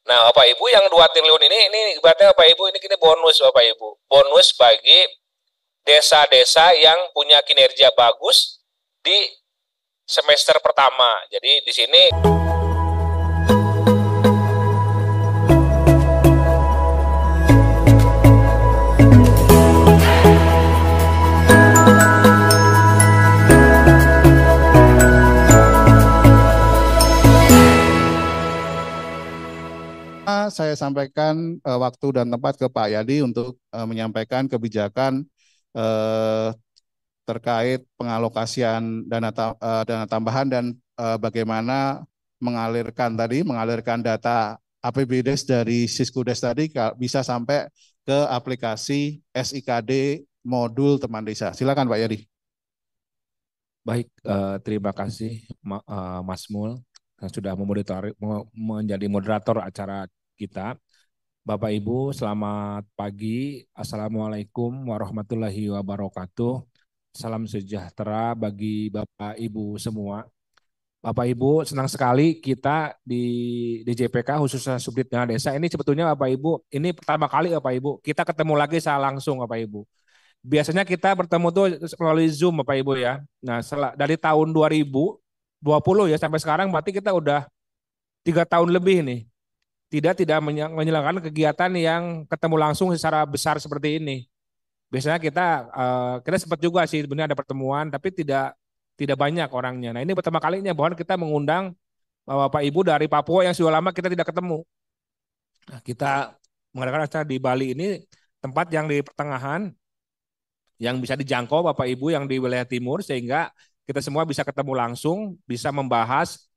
Nah, Bapak Ibu yang 2 triliun ini ibaratnya Bapak Ibu ini bonus Bapak Ibu. Bonus bagi desa-desa yang punya kinerja bagus di semester pertama. Jadi di sini saya sampaikan waktu dan tempat ke Pak Yadi untuk menyampaikan kebijakan terkait pengalokasian dana tambahan dan bagaimana mengalirkan data APBDes dari Siskudes tadi bisa sampai ke aplikasi SIKD modul teman desa. Silakan Pak Yadi. Baik, terima kasih Mas Mul yang sudah menjadi moderator acara kita. Bapak Ibu, selamat pagi. Assalamualaikum warahmatullahi wabarakatuh. Salam sejahtera bagi Bapak Ibu semua. Bapak Ibu, senang sekali kita di DJPK khususnya Subdit Dana Desa ini sebetulnya Bapak Ibu, ini pertama kali Bapak Ibu, kita ketemu lagi secara langsung Bapak Ibu. Biasanya kita bertemu tuh melalui Zoom Bapak Ibu ya. Nah, dari tahun 2020 ya sampai sekarang berarti kita udah 3 tahun lebih nih. Tidak menyelenggarakan kegiatan yang ketemu langsung secara besar seperti ini. Biasanya kita sempat juga sih sebenarnya ada pertemuan tapi tidak banyak orangnya. Nah, ini pertama kalinya bahwa kita mengundang Bapak Ibu dari Papua yang sudah lama kita tidak ketemu. Nah, kita mengadakan acara di Bali ini tempat yang di pertengahan yang bisa dijangkau Bapak Ibu yang di wilayah timur sehingga kita semua bisa ketemu langsung, bisa membahas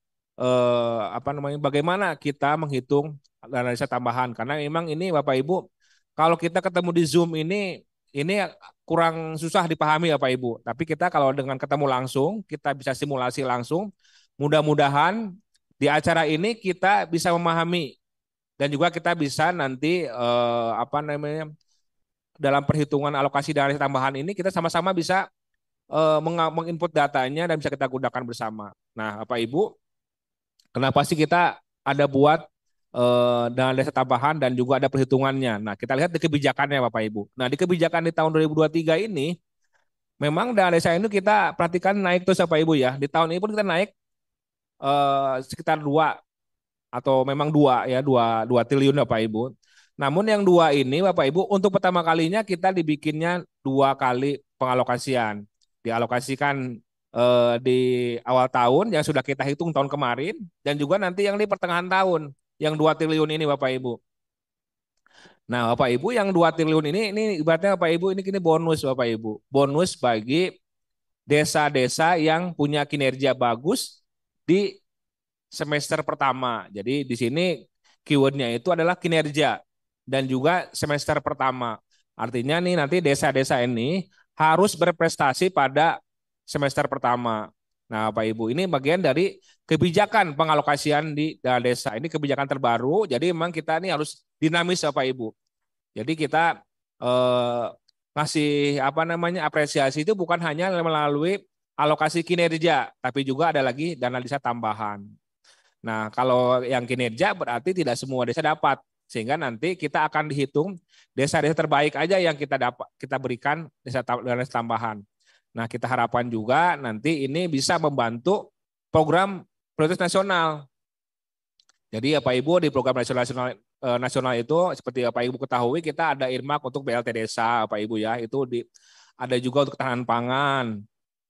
bagaimana kita menghitung dana desa tambahan karena memang ini Bapak Ibu kalau kita ketemu di Zoom ini kurang susah dipahami Bapak Ibu. Tapi kita kalau dengan ketemu langsung, kita bisa simulasi langsung. Mudah-mudahan di acara ini kita bisa memahami dan juga kita bisa nanti dalam perhitungan alokasi dana tambahan ini kita sama-sama bisa menginput datanya dan bisa kita gunakan bersama. Nah, Bapak Ibu, kenapa sih kita ada buat dana desa tambahan dan juga ada perhitungannya. Nah, kita lihat di kebijakannya Bapak Ibu. Nah, di kebijakan di tahun 2023 ini memang dana desa ini kita perhatikan naik terus Bapak Ibu ya. Di tahun ini pun kita naik sekitar 2 atau memang 2 triliun Bapak Ibu. Namun yang 2 ini Bapak Ibu untuk pertama kalinya kita dibikinnya 2 kali pengalokasian. Dialokasikan di awal tahun yang sudah kita hitung tahun kemarin dan juga nanti yang di pertengahan tahun yang 2 triliun ini Bapak Ibu. Nah Bapak Ibu yang 2 triliun ini ibaratnya Bapak Ibu ini bonus Bapak Ibu. Bonus bagi desa-desa yang punya kinerja bagus di semester pertama. Jadi di sini keywordnya itu adalah kinerja dan juga semester pertama. Artinya nih nanti desa-desa ini harus berprestasi pada semester pertama. Nah, Pak Ibu, ini bagian dari kebijakan pengalokasian di dana desa. Ini kebijakan terbaru, jadi memang kita ini harus dinamis, Bapak Ibu. Jadi kita ngasih apresiasi itu bukan hanya melalui alokasi kinerja, tapi juga ada lagi dana desa tambahan. Nah, kalau yang kinerja berarti tidak semua desa dapat, sehingga nanti kita akan dihitung desa-desa terbaik aja yang kita berikan dana desa tambahan. Nah, kita harapkan juga nanti ini bisa membantu program prioritas nasional. Jadi Bapak Ibu di program nasional itu seperti Bapak Ibu ketahui kita ada earmark untuk BLT desa Bapak Ibu ya. Itu ada juga untuk ketahanan pangan.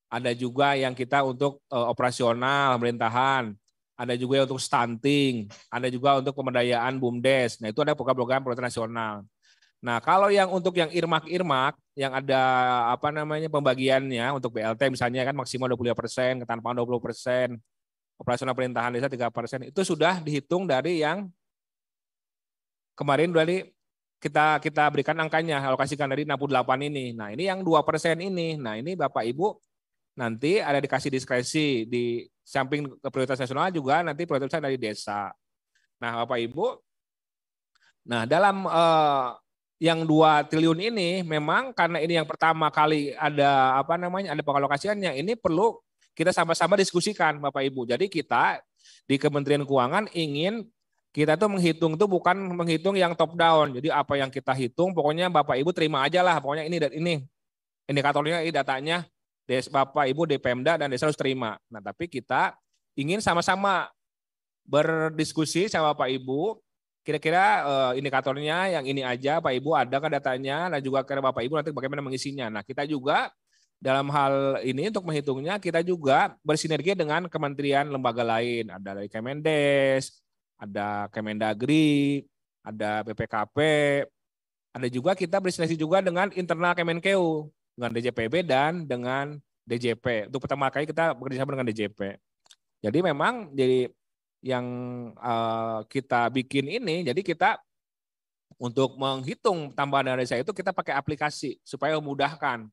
Ada juga yang kita untuk operasional pemerintahan. Ada juga untuk stunting, ada juga untuk pemberdayaan BUMDes. Nah, itu ada program-program prioritas nasional. Nah, kalau yang untuk yang irmak yang ada pembagiannya untuk BLT misalnya kan maksimal 25%, ketahanan pangan 20%, operasional pemerintahan desa 3%, itu sudah dihitung dari yang kemarin dari kita berikan angkanya, alokasikan dari 68 ini. Nah, ini yang 2% ini. Nah, ini Bapak Ibu nanti ada dikasih diskresi di samping prioritas nasional juga nanti prioritasnya dari desa. Nah, Bapak Ibu, nah dalam yang 2 triliun ini memang karena ini yang pertama kali ada ada pengalokasiannya, ini perlu kita sama-sama diskusikan Bapak Ibu. Jadi kita di Kementerian Keuangan ingin kita tuh menghitung tuh bukan menghitung yang top down. Jadi apa yang kita hitung, pokoknya Bapak Ibu terima aja lah. Pokoknya ini dan ini indikatornya, ini datanya, Bapak Ibu di Pemda dan desa harus terima. Nah, tapi kita ingin sama-sama berdiskusi sama Bapak Ibu. Kira-kira indikatornya yang ini aja, Pak Ibu ada kan datanya, dan juga kira Bapak Ibu nanti bagaimana mengisinya. Nah, kita juga dalam hal ini untuk menghitungnya, kita juga bersinergi dengan kementerian lembaga lain. Ada dari Kemendes, ada Kemendagri, ada BPKP, ada juga kita bersinergi juga dengan internal Kemenkeu, dengan DJPB dan dengan DJP. Untuk pertama kali kita bekerjasama dengan DJP. Jadi memang jadi yang kita bikin ini, jadi kita untuk menghitung tambahan dana desa itu kita pakai aplikasi supaya memudahkan.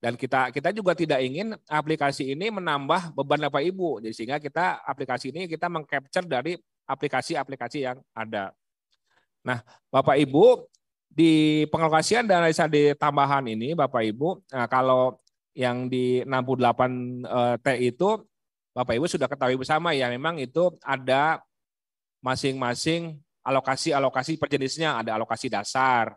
Dan kita juga tidak ingin aplikasi ini menambah beban Bapak Ibu. Jadi sehingga kita aplikasi ini kita mengcapture dari aplikasi-aplikasi yang ada. Nah, Bapak Ibu di pengalokasian dana desa di tambahan ini Bapak Ibu, nah kalau yang di 68 T itu Bapak Ibu sudah ketahui bersama ya, memang itu ada masing-masing alokasi-alokasi per jenisnya, ada alokasi dasar,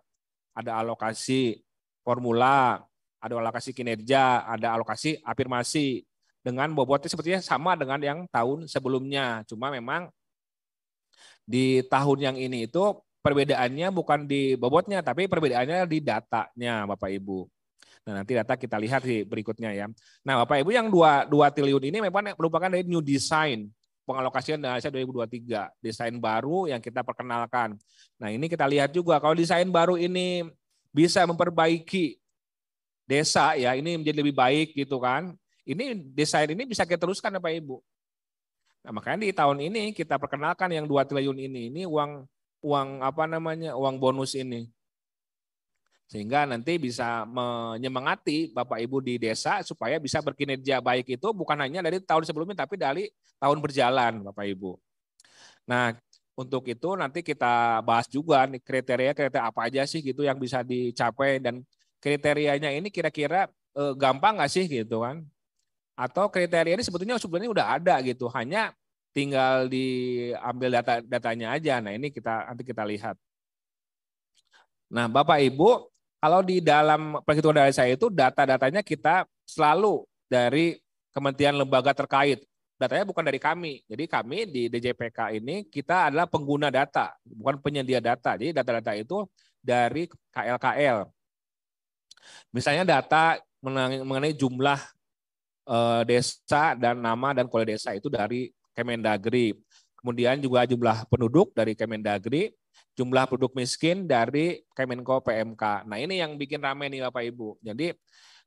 ada alokasi formula, ada alokasi kinerja, ada alokasi afirmasi. Dengan bobotnya sepertinya sama dengan yang tahun sebelumnya. Cuma memang di tahun yang ini itu perbedaannya bukan di bobotnya, tapi perbedaannya di datanya Bapak Ibu. Nah, nanti data kita lihat di berikutnya ya. Nah, Bapak Ibu yang 2 triliun ini memang merupakan dari new design pengalokasian dana desa 2023. Desain baru yang kita perkenalkan. Nah, ini kita lihat juga kalau desain baru ini bisa memperbaiki desa ya, ini menjadi lebih baik gitu kan. Ini desain ini bisa kita teruskan Bapak Ibu. Nah, makanya di tahun ini kita perkenalkan yang 2 triliun ini uang apa namanya? Uang bonus ini. Sehingga nanti bisa menyemangati Bapak Ibu di desa supaya bisa berkinerja baik itu bukan hanya dari tahun sebelumnya tapi dari tahun berjalan Bapak Ibu. Nah, untuk itu nanti kita bahas juga nih kriteria apa aja sih gitu yang bisa dicapai, dan kriterianya ini kira-kira gampang nggak sih gitu kan? Atau kriteria ini sebetulnya udah ada gitu, hanya tinggal diambil datanya aja. Nah, ini nanti kita lihat. Nah, Bapak Ibu, kalau di dalam perhitungan dana desa itu data-datanya kita selalu dari kementerian lembaga terkait. Datanya bukan dari kami. Jadi kami di DJPK ini kita adalah pengguna data, bukan penyedia data. Jadi data-data itu dari KLKL. Misalnya data mengenai jumlah desa dan nama dan kode desa itu dari Kemendagri. Kemudian juga jumlah penduduk dari Kemendagri, jumlah penduduk miskin dari Kemenko PMK. Nah, ini yang bikin ramai nih Bapak Ibu. Jadi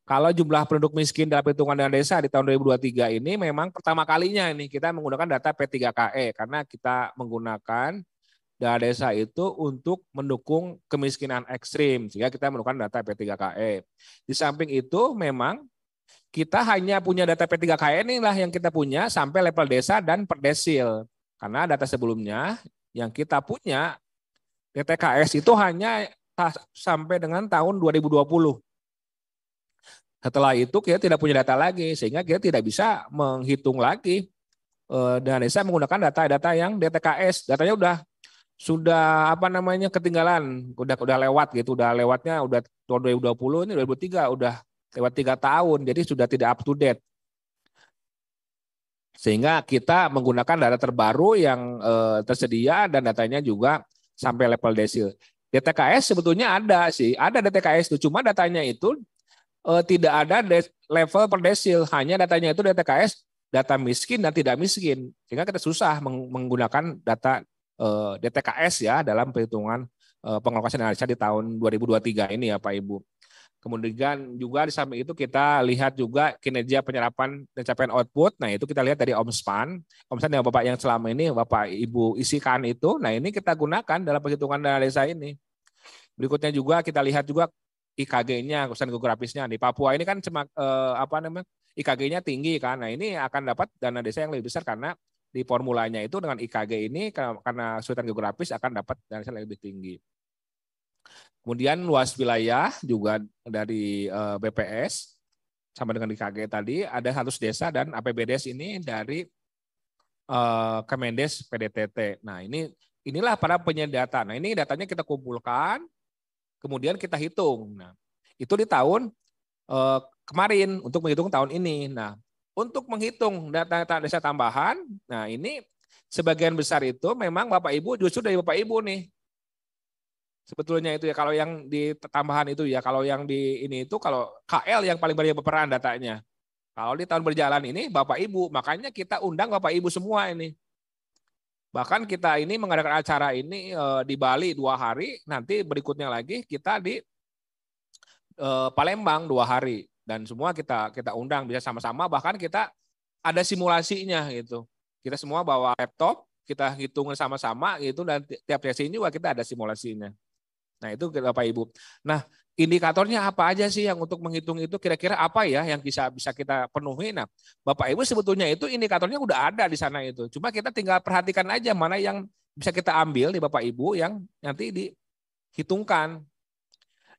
kalau jumlah penduduk miskin dalam perhitungan dana desa di tahun 2023 ini memang pertama kalinya ini kita menggunakan data P3KE karena kita menggunakan dana desa itu untuk mendukung kemiskinan ekstrim, sehingga kita menggunakan data P3KE. Di samping itu memang kita hanya punya data P3KE inilah yang kita punya sampai level desa dan per desil. Karena data sebelumnya yang kita punya DTKS itu hanya sampai dengan tahun 2020. Setelah itu kita tidak punya data lagi, sehingga kita tidak bisa menghitung lagi dana desa menggunakan data-data yang DTKS. Datanya sudah apa namanya ketinggalan, udah lewat gitu, udah lewatnya udah tahun 2020, ini 2003 udah lewat 3 tahun, jadi sudah tidak up to date. Sehingga kita menggunakan data terbaru yang tersedia dan datanya juga sampai level desil. DTKS sebetulnya ada sih, ada DTKS itu, cuma datanya itu tidak ada level per desil, hanya datanya itu DTKS, data miskin dan tidak miskin, sehingga kita susah menggunakan data DTKS ya dalam perhitungan pengalokasian dana desa di tahun 2023 ini ya Pak Ibu. Kemudian juga di samping itu kita lihat juga kinerja penyerapan dan capaian output. Nah, itu kita lihat dari OMSPAN. OMSPAN yang Bapak yang selama ini Bapak Ibu isikan itu. Nah, ini kita gunakan dalam perhitungan dana desa ini. Berikutnya juga kita lihat juga IKG-nya, kesan geografisnya. Di Papua ini kan IKG-nya tinggi kan. Nah, ini akan dapat dana desa yang lebih besar karena di formulanya itu dengan IKG ini karena kesulitan geografis akan dapat dana desa yang lebih tinggi. Kemudian luas wilayah juga dari BPS sama dengan IKG tadi ada 100 desa dan APBDes ini dari Kemendes PDTT. Nah, inilah para penyedia data. Nah, ini datanya kita kumpulkan, kemudian kita hitung. Nah, itu di tahun kemarin untuk menghitung tahun ini. Nah, untuk menghitung data desa tambahan, nah ini sebagian besar itu memang Bapak Ibu justru dari Bapak Ibu nih. Sebetulnya itu ya, kalau yang di tambahan itu ya, kalau yang di ini itu kalau KL yang paling banyak berperan datanya. Kalau di tahun berjalan ini Bapak Ibu, makanya kita undang Bapak Ibu semua ini. Bahkan kita ini mengadakan acara ini di Bali 2 hari, nanti berikutnya lagi kita di Palembang 2 hari. Dan semua kita undang bisa sama-sama, bahkan kita ada simulasinya gitu. Kita semua bawa laptop, kita hitung sama-sama gitu, dan tiap sesi juga kita ada simulasinya. Nah itu Bapak Ibu. Nah indikatornya apa aja sih yang untuk menghitung itu, kira-kira apa ya yang bisa kita penuhi? Nah Bapak Ibu sebetulnya itu indikatornya udah ada di sana itu. Cuma kita tinggal perhatikan aja mana yang bisa kita ambil di Bapak Ibu yang nanti dihitungkan.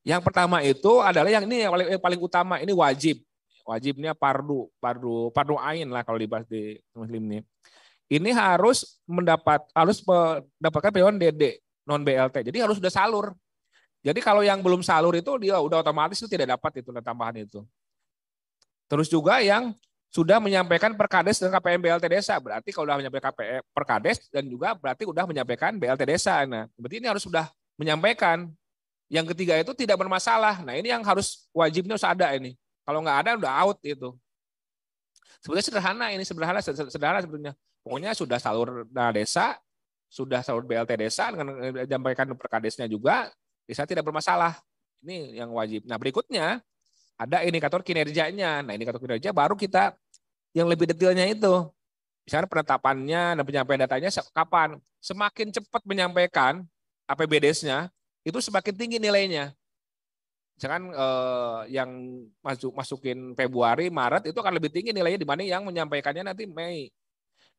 Yang pertama itu adalah yang ini yang paling utama, ini wajib. Wajibnya pardu ain lah kalau dibahas di Muslim ini. Ini harus mendapatkan penyuluhan DD non BLT. Jadi harus sudah salur. Jadi kalau yang belum salur itu dia udah otomatis itu tidak dapat itu tambahan itu. Terus juga yang sudah menyampaikan Perkades dan KPM BLT desa, berarti kalau sudah menyampaikan Perkades dan juga berarti sudah menyampaikan BLT desa. Nah, berarti ini harus sudah menyampaikan. Yang ketiga itu tidak bermasalah. Nah, ini yang harus wajibnya harus ada ini. Kalau nggak ada udah out itu. Sebetulnya sederhana sebetulnya. Pokoknya sudah salur dana desa, sudah salur BLT desa dengan menyampaikan Perkadesnya juga, desa tidak bermasalah. Ini yang wajib. Nah, berikutnya ada indikator kinerjanya. Nah, indikator kinerja baru kita yang lebih detailnya itu. Misalnya penetapannya dan penyampaian datanya kapan. Semakin cepat menyampaikan APBDes-nya, itu semakin tinggi nilainya. Misalkan yang masukin Februari, Maret itu akan lebih tinggi nilainya dibanding yang menyampaikannya nanti Mei.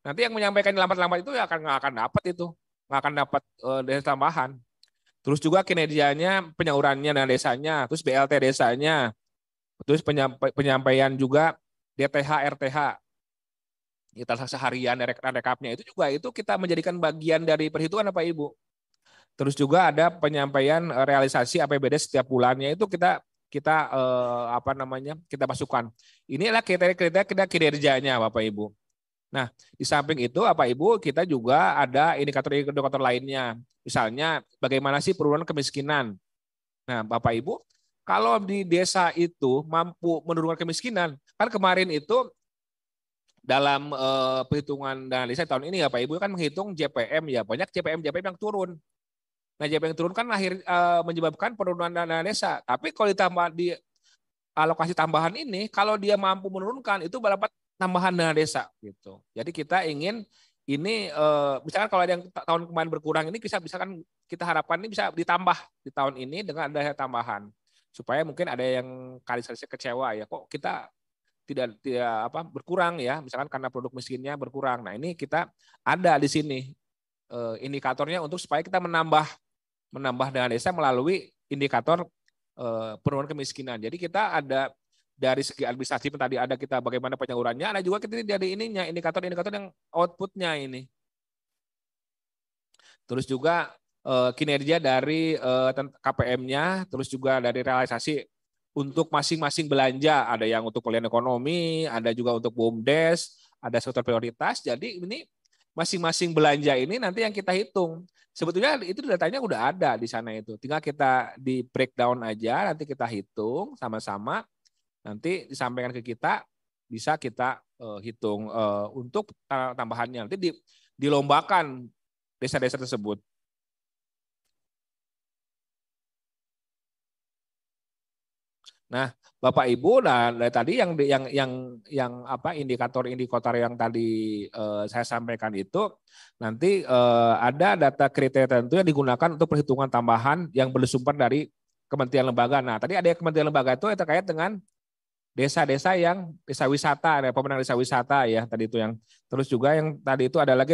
Nanti yang menyampaikan lambat-lambat itu nggak akan dapat itu, nggak akan dapat desa tambahan. Terus juga kinerjanya, penyalurannya dana desanya, terus BLT desanya, terus penyampaian juga DTH, RTH, transaksi harian, rekapnya itu juga itu kita menjadikan bagian dari perhitungan Pak Ibu. Terus juga ada penyampaian realisasi APBD setiap bulannya itu kita masukkan. Inilah kriteria kinerjanya Bapak Ibu. Nah, di samping itu Bapak Ibu kita juga ada indikator lainnya. Misalnya bagaimana sih penurunan kemiskinan. Nah, Bapak Ibu, kalau di desa itu mampu menurunkan kemiskinan, kan kemarin itu dalam perhitungan dana desa tahun ini Bapak Ibu kan menghitung JPM ya, banyak JPM yang turun. Nah, JPM yang turun kan menyebabkan penurunan dana desa. Tapi kalau ditambah di alokasi tambahan ini, kalau dia mampu menurunkan itu dapat tambahan dana desa gitu. Jadi kita ingin ini misalkan kalau ada yang tahun kemarin berkurang ini bisa kan kita harapkan ini bisa ditambah di tahun ini dengan ada tambahan. Supaya mungkin ada yang kali kecewa ya, kok kita tidak berkurang ya, misalkan karena produk miskinnya berkurang. Nah, ini kita ada di sini indikatornya untuk supaya kita menambah dana desa melalui indikator penurunan kemiskinan. Jadi kita ada dari segi administrasi tadi ada kita bagaimana penyalurannya, ada juga kita dari ininya indikator-indikator yang outputnya ini. Terus juga kinerja dari KPM-nya, terus juga dari realisasi untuk masing-masing belanja, ada yang untuk pemulihan ekonomi, ada juga untuk BUMDes, ada sektor prioritas. Jadi ini masing-masing belanja ini nanti yang kita hitung. Sebetulnya itu datanya udah ada di sana itu. Tinggal kita di breakdown aja, nanti kita hitung sama-sama. Nanti disampaikan ke kita, bisa kita hitung untuk tambahannya. Nanti dilombakan desa-desa tersebut. Nah, Bapak Ibu, nah tadi yang indikator yang tadi saya sampaikan itu nanti ada data kriteria tertentu yang digunakan untuk perhitungan tambahan yang bersumber dari kementerian lembaga. Nah, tadi ada kementerian lembaga itu terkait dengan desa-desa yang desa wisata, ada pemenang desa wisata ya tadi itu yang. Terus juga yang tadi itu ada lagi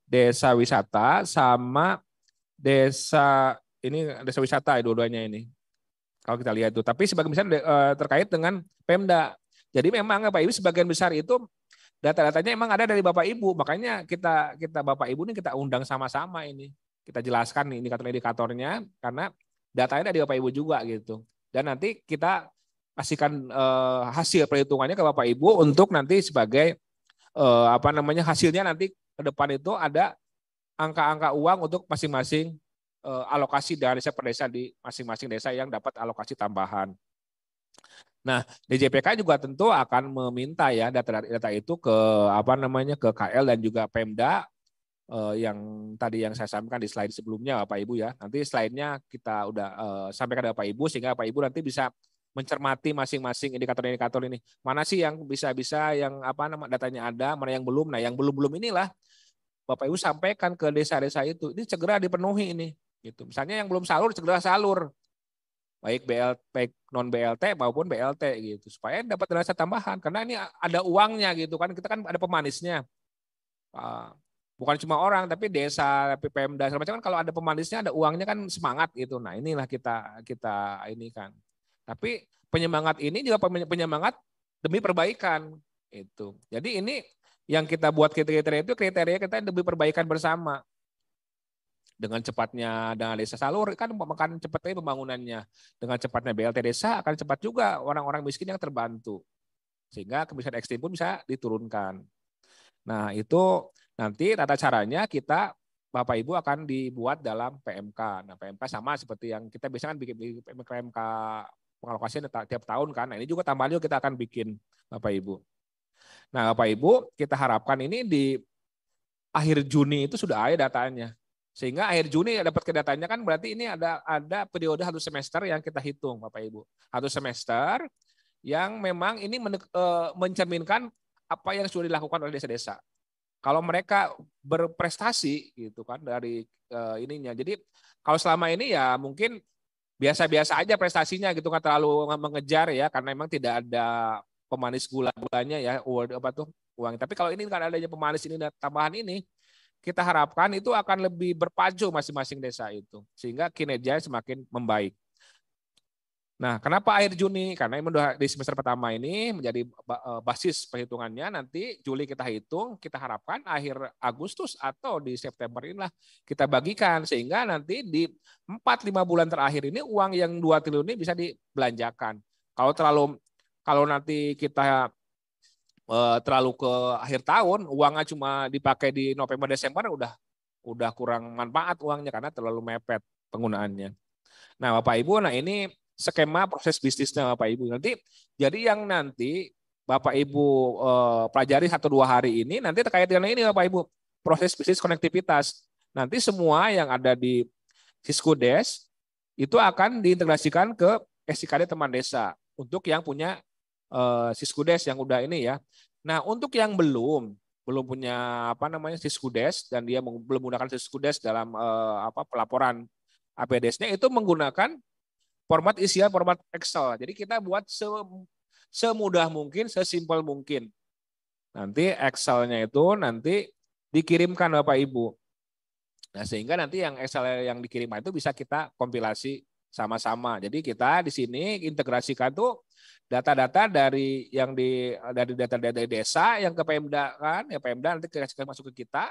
desa wisata sama desa wisata dua-duanya ini. Kalau kita lihat itu, tapi sebagian besar terkait dengan Pemda. Jadi memang Pak Ibu sebagian besar itu data-datanya emang ada dari Bapak Ibu, makanya kita Bapak Ibu ini kita undang sama-sama ini. Kita jelaskan nih indikator-indikatornya karena datanya dari Bapak Ibu juga gitu. Dan nanti kita kasihkan hasil perhitungannya ke Bapak Ibu untuk nanti sebagai hasilnya nanti ke depan itu ada angka-angka uang untuk masing-masing alokasi dari desa per desa di masing-masing desa yang dapat alokasi tambahan. Nah, DJPK juga tentu akan meminta ya data itu ke ke KL dan juga Pemda yang tadi yang saya sampaikan di slide sebelumnya Bapak Ibu ya. Nanti slide-nya kita udah sampaikan ke Bapak Ibu sehingga Bapak Ibu nanti bisa mencermati masing-masing indikator-indikator ini. Mana sih yang bisa yang datanya ada, mana yang belum. Nah, yang belum-belum inilah Bapak Ibu sampaikan ke desa-desa itu. Ini segera dipenuhi ini gitu. Misalnya yang belum salur segera salur. Baik non BLT maupun BLT gitu supaya dapat dana tambahan karena ini ada uangnya gitu kan, kita kan ada pemanisnya, bukan cuma orang tapi desa, tapi Pemda segala macam kan, kalau ada pemanisnya ada uangnya kan semangat gitu. Nah inilah kita ini kan, tapi penyemangat ini juga penyemangat demi perbaikan itu. Jadi ini yang kita buat kriteria itu kriteria kita demi perbaikan bersama. Dengan cepatnya dana desa salur kan akan cepatnya pembangunannya. Dengan cepatnya BLT desa akan cepat juga orang-orang miskin yang terbantu. Sehingga kemiskinan ekstrim pun bisa diturunkan. Nah itu nanti tata caranya kita Bapak Ibu akan dibuat dalam PMK. Nah PMK sama seperti yang kita biasanya kan bikin PMK pengalokasian tiap tahun kan. Nah ini juga tambahan juga kita akan bikin Bapak Ibu. Nah Bapak Ibu kita harapkan ini di akhir Juni itu sudah ada datanya. Sehingga akhir Juni dapat ke datanya kan berarti ini ada periode 1 semester yang kita hitung Bapak Ibu. 1 semester yang memang ini mencerminkan apa yang sudah dilakukan oleh desa-desa. Kalau mereka berprestasi gitu kan dari ininya. Jadi kalau selama ini ya mungkin biasa-biasa aja prestasinya gitu, nggak terlalu mengejar ya karena memang tidak ada pemanis gulanya ya uang. Tapi kalau ini kan adanya pemanis ini dan tambahan ini, kita harapkan itu akan lebih berpacu masing-masing desa itu. Sehingga kinerja semakin membaik. Nah, kenapa akhir Juni? Karena di semester pertama ini menjadi basis perhitungannya. Nanti Juli kita hitung, kita harapkan akhir Agustus atau di September inilah kita bagikan. Sehingga nanti di 4-5 bulan terakhir ini uang yang 2 triliun ini bisa dibelanjakan. Kalau nanti kita terlalu ke akhir tahun, uangnya cuma dipakai di November Desember udah kurang manfaat uangnya karena terlalu mepet penggunaannya. Nah, Bapak Ibu, ini skema proses bisnisnya Bapak Ibu. Jadi yang nanti Bapak Ibu pelajari 1-2 hari ini nanti terkait dengan ini Bapak Ibu, proses bisnis konektivitas. Nanti semua yang ada di Siskudes itu akan diintegrasikan ke SIKD teman desa untuk yang punya Siskudes yang udah ini ya. Nah, untuk yang belum punya Siskudes dan dia belum menggunakan Siskudes dalam pelaporan APDS-nya itu menggunakan format isian format Excel. Jadi kita buat semudah mungkin, sesimpel mungkin. Nanti Excel-nya itu nanti dikirimkan Bapak Ibu. Nah, sehingga nanti yang Excel yang dikirimkan itu bisa kita kompilasi sama-sama. Jadi kita di sini integrasikan tuh data-data dari data dari desa yang ke Pemda kan, ya Pemda nanti masuk ke kita.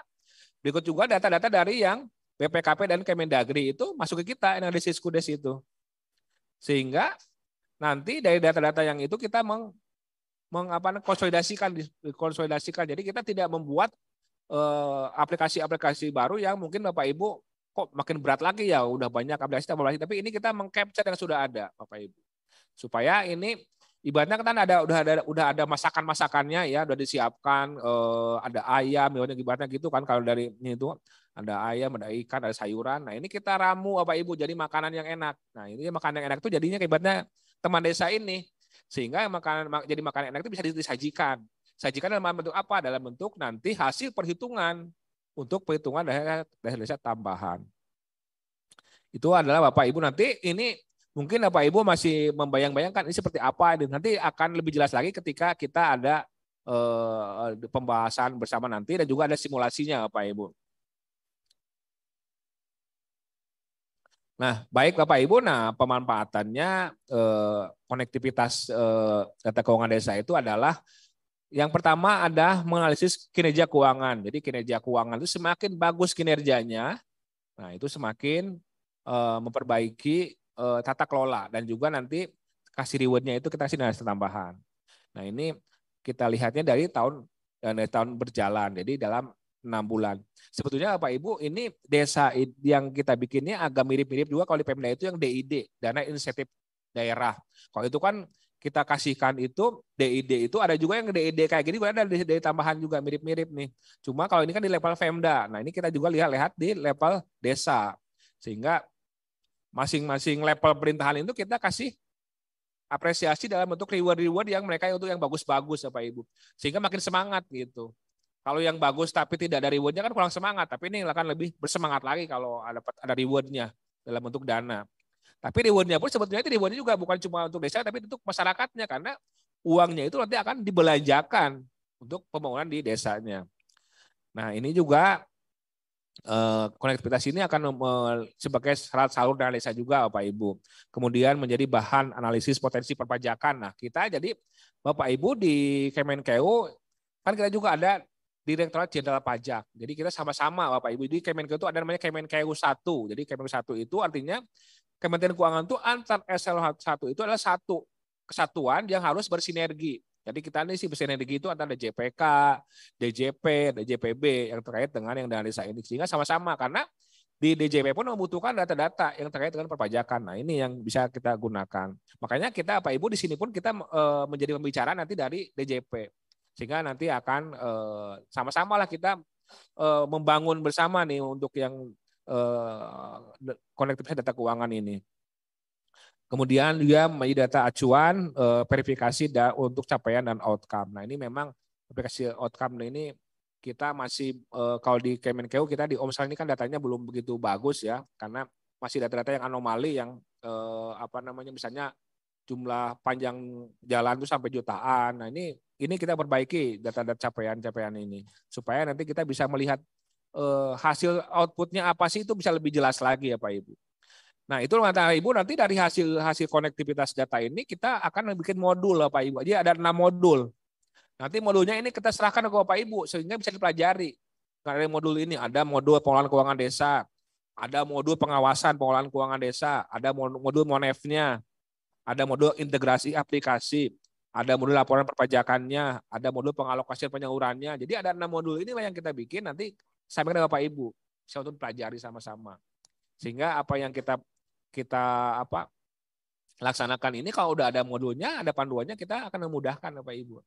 Berikut juga data-data dari yang BPKP dan Kemendagri itu masuk ke kita yang di Siskudes itu. Sehingga nanti dari data-data yang itu kita konsolidasikan. Jadi kita tidak membuat aplikasi-aplikasi baru yang mungkin Bapak Ibu kok makin berat lagi ya, udah banyak aplikasi, tapi ini kita mengcapture yang sudah ada Bapak Ibu. Supaya ini ibaratnya kan udah ada masakan-masakannya ya, udah disiapkan, ada ayam ibaratnya gitu kan, kalau dari ini itu ada ayam, ada ikan, ada sayuran. Nah, ini kita ramu Bapak Ibu jadi makanan yang enak. Nah, ini makanan yang enak itu jadinya ibaratnya teman desa ini. Sehingga jadi makanan enak itu bisa disajikan. Sajikan dalam bentuk apa? Dalam bentuk nanti hasil perhitungan untuk perhitungan desa tambahan. Itu adalah Bapak Ibu nanti ini mungkin Bapak Ibu masih membayang-bayangkan ini seperti apa. Nanti akan lebih jelas lagi ketika kita ada pembahasan bersama nanti dan juga ada simulasinya Bapak Ibu. Nah, baik Bapak Ibu, pemanfaatannya konektivitas data keuangan desa itu adalah Yang pertama ada menganalisis kinerja keuangan. Jadi kinerja keuangan itu semakin bagus kinerjanya, nah itu semakin memperbaiki tata kelola dan juga nanti kasih rewardnya itu kita kasih nilai tambahan. Nah ini kita lihatnya dari tahun berjalan. Jadi dalam 6 bulan. Sebetulnya Bapak Ibu ini desa yang kita bikinnya agak mirip-mirip juga kalau di Pemda itu yang DID, dana insentif daerah. Kalau itu kan kita kasihkan itu DID itu ada juga yang DID kayak gini, ada dari tambahan juga mirip-mirip nih. Cuma kalau ini kan di level Pemda. Nah ini kita juga lihat di level desa. Sehingga masing-masing level pemerintahan itu kita kasih apresiasi dalam bentuk reward yang mereka untuk yang bagus-bagus Bapak Ibu. Sehingga makin semangat gitu. Kalau yang bagus tapi tidak ada rewardnya kan kurang semangat. Tapi ini akan lebih bersemangat lagi kalau ada rewardnya dalam bentuk dana. Tapi rewardnya pun sebetulnya itu rewardnya juga bukan cuma untuk desa tapi untuk masyarakatnya karena uangnya itu nanti akan dibelanjakan untuk pembangunan di desanya. Nah ini juga konektivitas ini akan sebagai syarat salur dana desa juga Bapak Ibu. Kemudian menjadi bahan analisis potensi perpajakan. Nah kita jadi Bapak Ibu di Kemenkeu kan kita juga ada Direktorat Jenderal Pajak. Jadi kita sama-sama Bapak Ibu di Kemenkeu itu ada namanya Kemenkeu 1. Jadi Kemenkeu 1 itu artinya Kementerian Keuangan itu antar eselon 1 itu adalah satu kesatuan yang harus bersinergi. Jadi kita ini sih bersinergi itu antara DJPK, DJP, DJPB yang terkait dengan yang dana desa ini. Sehingga sama-sama karena di DJP pun membutuhkan data-data yang terkait dengan perpajakan. Nah ini yang bisa kita gunakan. Makanya kita Bapak Ibu di sini pun kita menjadi pembicara nanti dari DJP. Sehingga nanti akan sama-sama lah kita membangun bersama nih untuk yang konektivitas data keuangan ini. Kemudian juga menjadi data acuan verifikasi untuk capaian dan outcome. Nah ini memang verifikasi outcome ini kita masih kalau di Kemenkeu kita di OMSAL ini kan datanya belum begitu bagus ya karena masih data-data yang anomali yang misalnya jumlah panjang jalan itu sampai jutaan. Nah ini kita perbaiki data-data capaian ini supaya nanti kita bisa melihat hasil outputnya apa sih itu bisa lebih jelas lagi ya Pak Ibu. Nah itu Bapak Ibu nanti dari hasil konektivitas data ini kita akan bikin modul Bapak Ibu. Jadi ada 6 modul. Nanti modulnya ini kita serahkan ke Bapak Ibu sehingga bisa dipelajari. Karena dari modul ini ada modul pengelolaan keuangan desa, ada modul pengawasan pengelolaan keuangan desa, ada modul monefnya, ada modul integrasi aplikasi, ada modul laporan perpajakannya, ada modul pengalokasian penyalurannya. Jadi ada 6 modul inilah yang kita bikin nanti sampaikan ke Bapak Ibu. Bisa untuk pelajari sama-sama. Sehingga apa yang kita laksanakan ini kalau udah ada modulnya, ada panduannya kita akan memudahkan Bapak Ibu.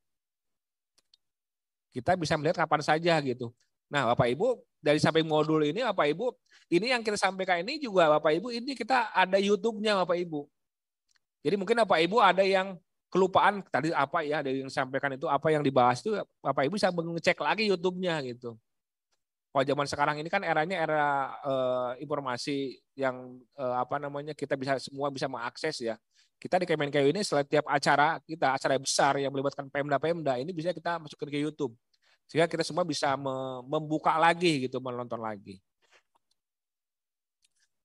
Kita bisa melihat kapan saja gitu. Nah, Bapak Ibu dari samping modul ini Bapak Ibu, ini yang kita sampaikan ini juga Bapak Ibu ini kita ada YouTube-nya Bapak Ibu. Jadi mungkin Bapak Ibu ada yang kelupaan tadi apa ya dari yang disampaikan itu apa yang dibahas itu Bapak Ibu bisa mengecek lagi YouTube-nya gitu. Kalau zaman sekarang ini kan eranya era informasi yang kita semua bisa mengakses ya. Kita di Kemenkeu ini setiap acara besar yang melibatkan Pemda ini bisa kita masukin ke YouTube. Sehingga kita semua bisa membuka lagi gitu, menonton lagi.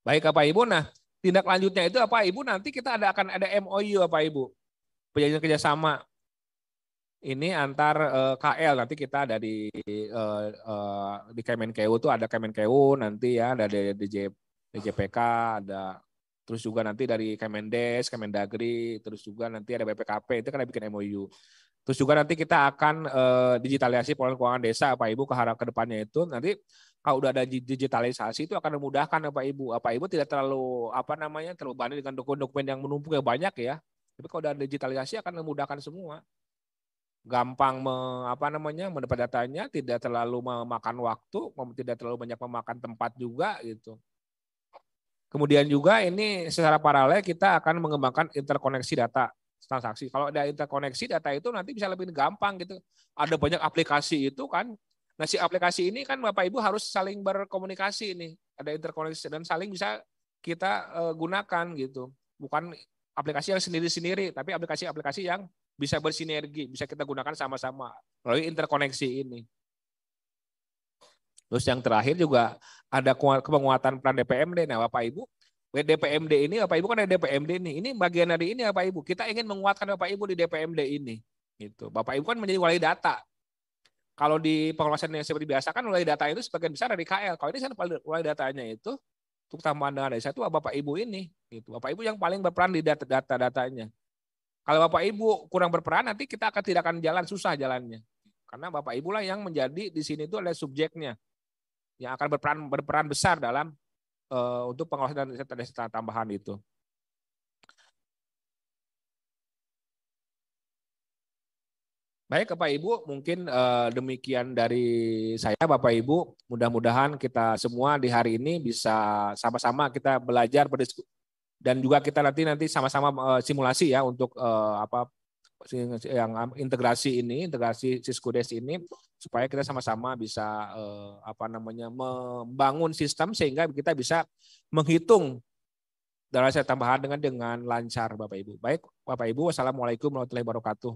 Baik Bapak Ibu, nah tindak lanjutnya itu Bapak Ibu nanti kita akan ada MOU Bapak Ibu. Perjanjian kerjasama. Ini antar KL nanti kita ada di Kemenkeu itu ada Kemenkeu nanti ya ada dari DJPK ada terus juga nanti dari Kemendes, Kemendagri, terus juga nanti ada BPKP itu kan bikin MOU. Terus juga nanti kita akan digitalisasi pengelolaan keuangan desa Pak Ibu ke depannya itu nanti kalau udah ada digitalisasi itu akan memudahkan Pak Ibu. Pak Ibu tidak terlalu terbebani dengan dokumen-dokumen yang menumpuk yang banyak ya. Tapi kalau udah digitalisasi akan memudahkan semua. Gampang mendapat datanya, tidak terlalu memakan waktu, tidak terlalu banyak memakan tempat juga gitu. Kemudian juga ini secara paralel kita akan mengembangkan interkoneksi data transaksi. Kalau ada interkoneksi data itu nanti bisa lebih gampang gitu. Ada banyak aplikasi itu kan. Nah si aplikasi ini kan Bapak Ibu harus saling berkomunikasi nih. Ada interkoneksi dan saling bisa kita gunakan gitu. Bukan aplikasi yang sendiri-sendiri, tapi aplikasi-aplikasi yang bisa bersinergi, bisa kita gunakan sama-sama melalui interkoneksi ini. Terus yang terakhir juga ada penguatan peran DPMD. Nah Bapak Ibu, DPMD ini Bapak Ibu kan ada DPMD ini bagian dari ini Bapak Ibu. Kita ingin menguatkan Bapak Ibu di DPMD ini. Gitu. Bapak Ibu kan menjadi wali data. Kalau di pengawasan yang seperti biasa kan wali data itu sebagian besar dari KL. Kalau ini kan wali datanya itu untuk tambahan dana desa itu Bapak Ibu ini. Gitu. Bapak Ibu yang paling berperan di data-datanya. Kalau Bapak Ibu kurang berperan nanti kita tidak akan jalan, susah jalannya. Karena Bapak Ibu lah yang menjadi di sini itu adalah subjeknya yang akan berperan besar dalam untuk pengawasan desa tambahan itu. Baik Bapak Ibu, mungkin demikian dari saya Bapak Ibu. Mudah-mudahan kita semua di hari ini bisa sama-sama kita belajar dan juga kita nanti sama-sama simulasi ya untuk yang integrasi Siskudes ini supaya kita sama-sama bisa membangun sistem sehingga kita bisa menghitung dana desa tambahan dengan lancar Bapak Ibu. Baik Bapak Ibu, wassalamualaikum warahmatullahi wabarakatuh.